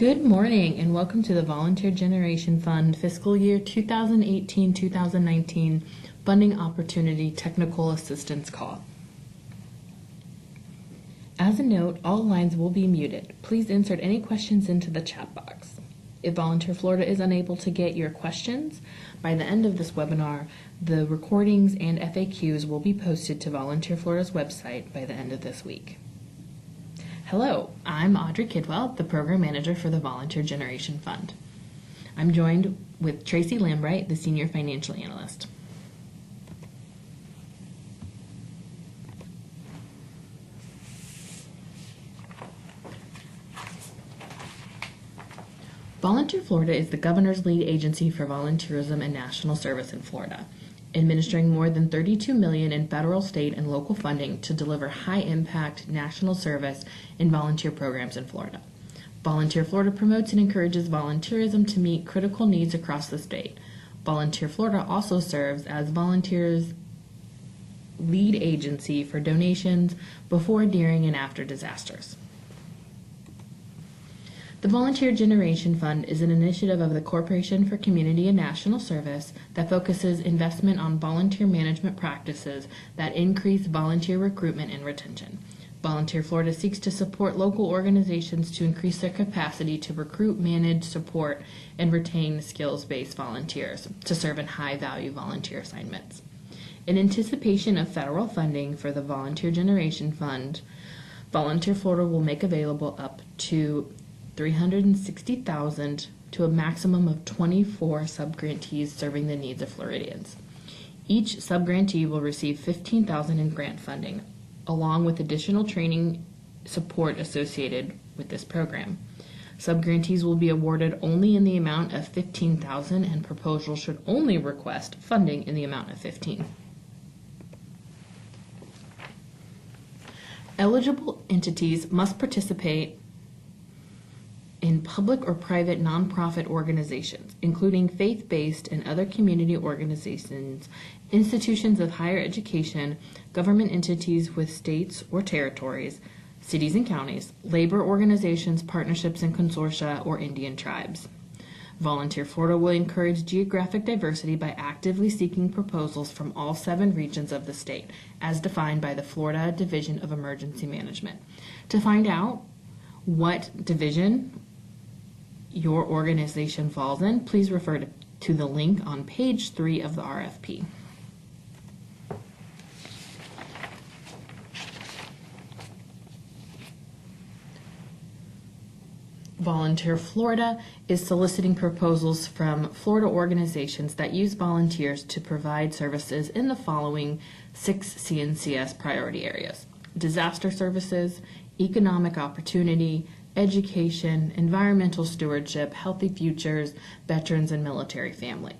Good morning and welcome to the Volunteer Generation Fund Fiscal Year 2018-2019 Funding Opportunity Technical Assistance Call. As a note, all lines will be muted. Please insert any questions into the chat box. If Volunteer Florida is unable to get your questions, by the end of this webinar, the recordings and FAQs will be posted to Volunteer Florida's website by the end of this week. Hello, I'm Audrey Kidwell, the Program Manager for the Volunteer Generation Fund. I'm joined with Tracy Lambright, the Senior Financial Analyst. Volunteer Florida is the governor's lead agency for volunteerism and national service in Florida, administering more than $32 million in federal, state, and local funding to deliver high-impact national service in volunteer programs in Florida. Volunteer Florida promotes and encourages volunteerism to meet critical needs across the state. Volunteer Florida also serves as volunteers' lead agency for donations before, during, and after disasters. The Volunteer Generation Fund is an initiative of the Corporation for Community and National Service that focuses investment on volunteer management practices that increase volunteer recruitment and retention. Volunteer Florida seeks to support local organizations to increase their capacity to recruit, manage, support, and retain skills-based volunteers to serve in high-value volunteer assignments. In anticipation of federal funding for the Volunteer Generation Fund, Volunteer Florida will make available up to $360,000 to a maximum of 24 subgrantees serving the needs of Floridians. Each subgrantee will receive $15,000 in grant funding, along with additional training support associated with this program. Subgrantees will be awarded only in the amount of $15,000, and proposals should only request funding in the amount of $15,000. Eligible entities must participate in public or private nonprofit organizations, including faith-based and other community organizations, institutions of higher education, government entities with states or territories, cities and counties, labor organizations, partnerships and consortia, or Indian tribes. Volunteer Florida will encourage geographic diversity by actively seeking proposals from all 7 regions of the state, as defined by the Florida Division of Emergency Management. To find out what division your organization falls in, please refer to the link on page 3 of the RFP. Volunteer Florida is soliciting proposals from Florida organizations that use volunteers to provide services in the following 6 CNCS priority areas: disaster services, economic opportunity, education, environmental stewardship, healthy futures, veterans, and military family.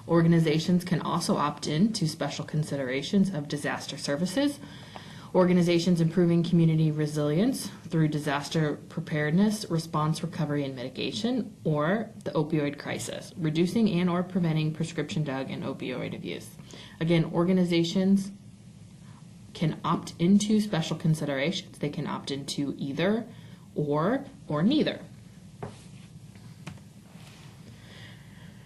Organizations can also opt in to special considerations of disaster services, organizations improving community resilience through disaster preparedness, response, recovery, and mitigation, or the opioid crisis, reducing and or preventing prescription drug and opioid abuse. Again, organizations can opt into special considerations. They can opt into either or neither.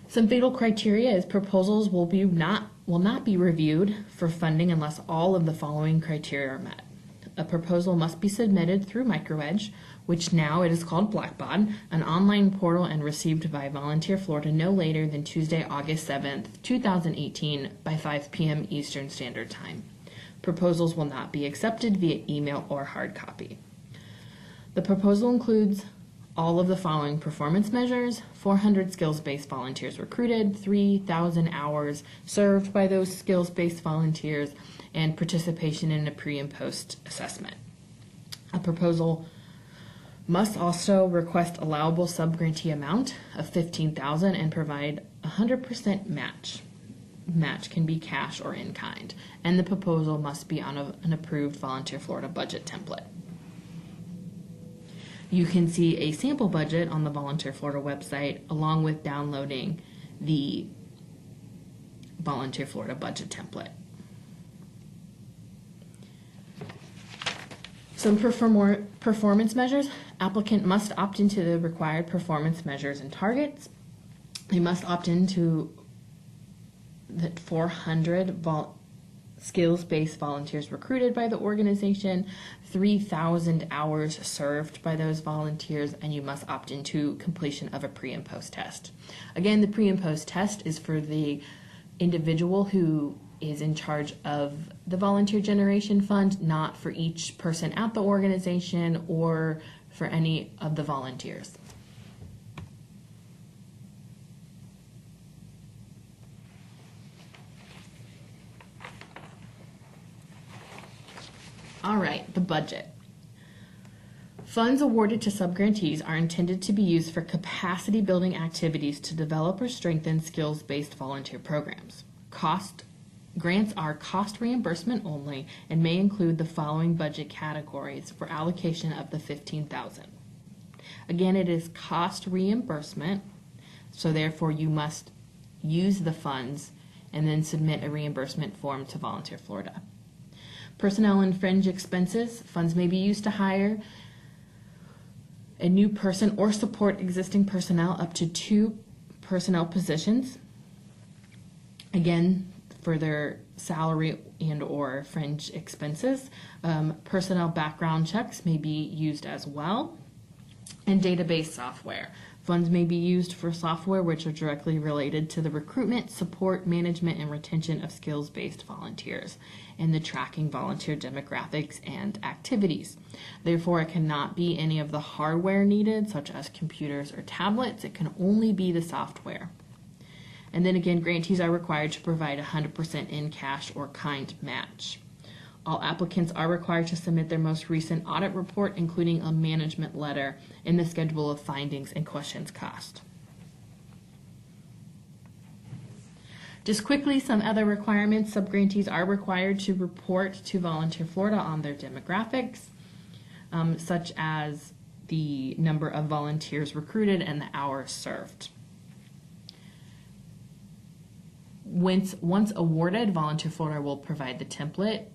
Some fatal criteria is proposals will not be reviewed for funding unless all of the following criteria are met. A proposal must be submitted through MicroEdge, which now it is called Blackbaud, an online portal, and received by Volunteer Florida no later than Tuesday, August 7th, 2018 by 5 p.m. Eastern Standard Time. Proposals will not be accepted via email or hard copy. The proposal includes all of the following performance measures: 400 skills-based volunteers recruited, 3,000 hours served by those skills-based volunteers, and participation in a pre- and post-assessment. A proposal must also request allowable subgrantee amount of $15,000 and provide 100% match. Match can be cash or in kind, and the proposal must be on an approved Volunteer Florida budget template. You can see a sample budget on the Volunteer Florida website, along with downloading the Volunteer Florida budget template. Some performance measures. Applicant must opt into the required performance measures and targets. They must opt into the 400 skills-based volunteers recruited by the organization, 3,000 hours served by those volunteers, and you must opt into completion of a pre and post test. Again, the pre and post test is for the individual who is in charge of the volunteer generation fund, not for each person at the organization or for any of the volunteers. All right, the budget. Funds awarded to subgrantees are intended to be used for capacity building activities to develop or strengthen skills-based volunteer programs. Grants are cost reimbursement only and may include the following budget categories for allocation of the $15,000. Again, it is cost reimbursement, so therefore you must use the funds and then submit a reimbursement form to Volunteer Florida. Personnel and fringe expenses. Funds may be used to hire a new person or support existing personnel up to 2 personnel positions. Again, for their salary and or fringe expenses. Personnel background checks may be used as well. And database software. Funds may be used for software which are directly related to the recruitment, support, management, and retention of skills-based volunteers and the tracking volunteer demographics and activities. Therefore, it cannot be any of the hardware needed, such as computers or tablets. It can only be the software. And then again, grantees are required to provide 100% in cash or kind match. All applicants are required to submit their most recent audit report, including a management letter and the schedule of findings and questions cost. Just quickly, some other requirements. Subgrantees are required to report to Volunteer Florida on their demographics, such as the number of volunteers recruited and the hours served. Once awarded, Volunteer Florida will provide the template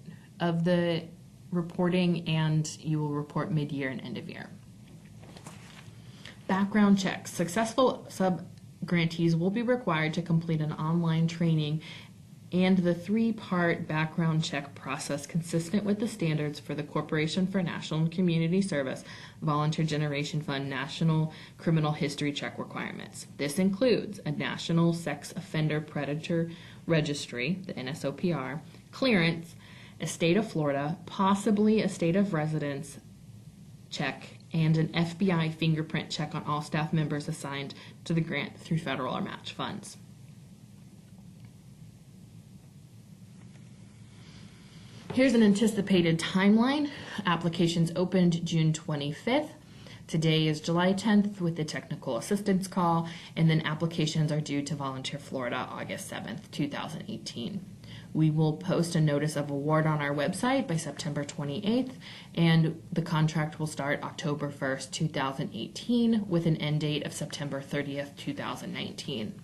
of the reporting, and you will report mid-year and end of year. Background checks. Successful sub-grantees will be required to complete an online training and the 3-part background check process consistent with the standards for the Corporation for National and Community Service Volunteer Generation Fund National Criminal History Check requirements. This includes a National Sex Offender Predator Registry, the NSOPR, clearance, a state of Florida, possibly a state of residence check, and an FBI fingerprint check on all staff members assigned to the grant through federal or match funds. Here's an anticipated timeline. Applications opened June 25th. Today is July 10th with the technical assistance call, and then applications are due to Volunteer Florida August 7th, 2018. We will post a notice of award on our website by September 28th, and the contract will start October 1st, 2018, with an end date of September 30th, 2019.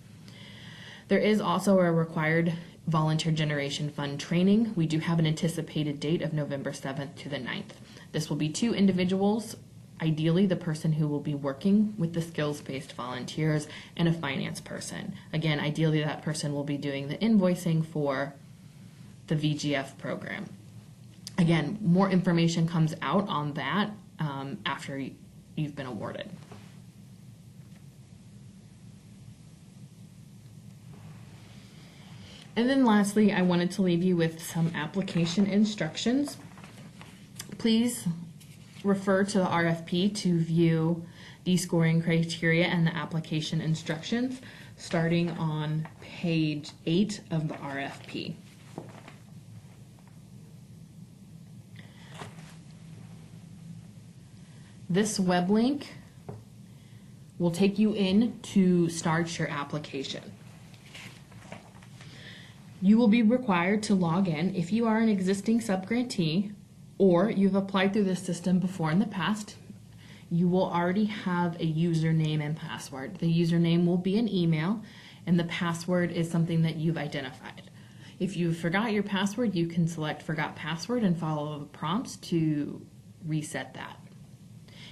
There is also a required Volunteer Generation Fund training. We do have an anticipated date of November 7th to the 9th. This will be 2 individuals, ideally the person who will be working with the skills-based volunteers, and a finance person. Again, ideally that person will be doing the invoicing for the VGF program. Again, more information comes out on that after you've been awarded. And then lastly, I wanted to leave you with some application instructions. Please refer to the RFP to view the scoring criteria and the application instructions starting on page 8 of the RFP. This web link will take you in to start your application. You will be required to log in if you are an existing subgrantee or you've applied through this system before in the past. You will already have a username and password. The username will be an email, and the password is something that you've identified. If you forgot your password, you can select Forgot Password and follow the prompts to reset that.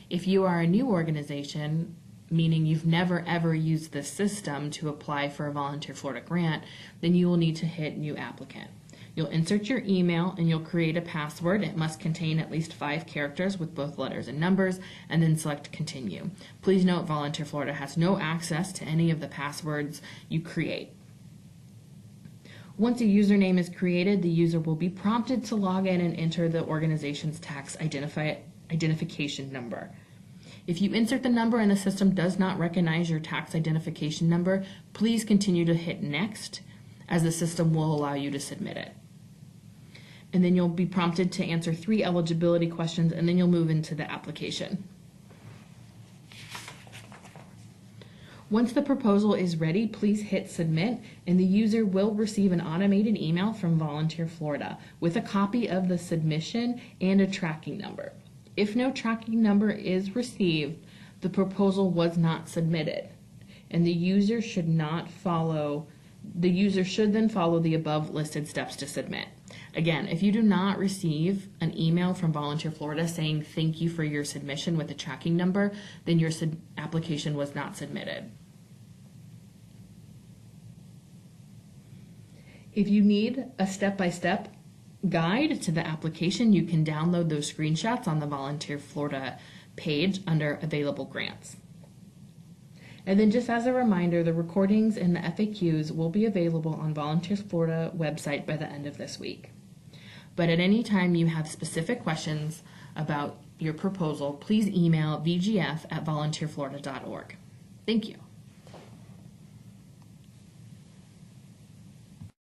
If you are a new organization, meaning you've never ever used this system to apply for a Volunteer Florida grant, then you will need to hit New Applicant. You'll insert your email and you'll create a password. It must contain at least 5 characters with both letters and numbers, and then select Continue. Please note Volunteer Florida has no access to any of the passwords you create. Once a username is created, the user will be prompted to log in and enter the organization's tax identification number. If you insert the number and the system does not recognize your tax identification number, please continue to hit Next, as the system will allow you to submit it. And then you'll be prompted to answer 3 eligibility questions, and then you'll move into the application. Once the proposal is ready, please hit Submit, and the user will receive an automated email from Volunteer Florida with a copy of the submission and a tracking number. If no tracking number is received, the proposal was not submitted, and the user should then follow the above listed steps to submit. Again, if you do not receive an email from Volunteer Florida saying thank you for your submission with a tracking number, then your application was not submitted. If you need a step-by-step guide to the application, you can download those screenshots on the Volunteer Florida page under Available Grants. And then just as a reminder, the recordings and the FAQs will be available on Volunteer Florida website by the end of this week. But at any time you have specific questions about your proposal, please email vgf@volunteerflorida.org. Thank you.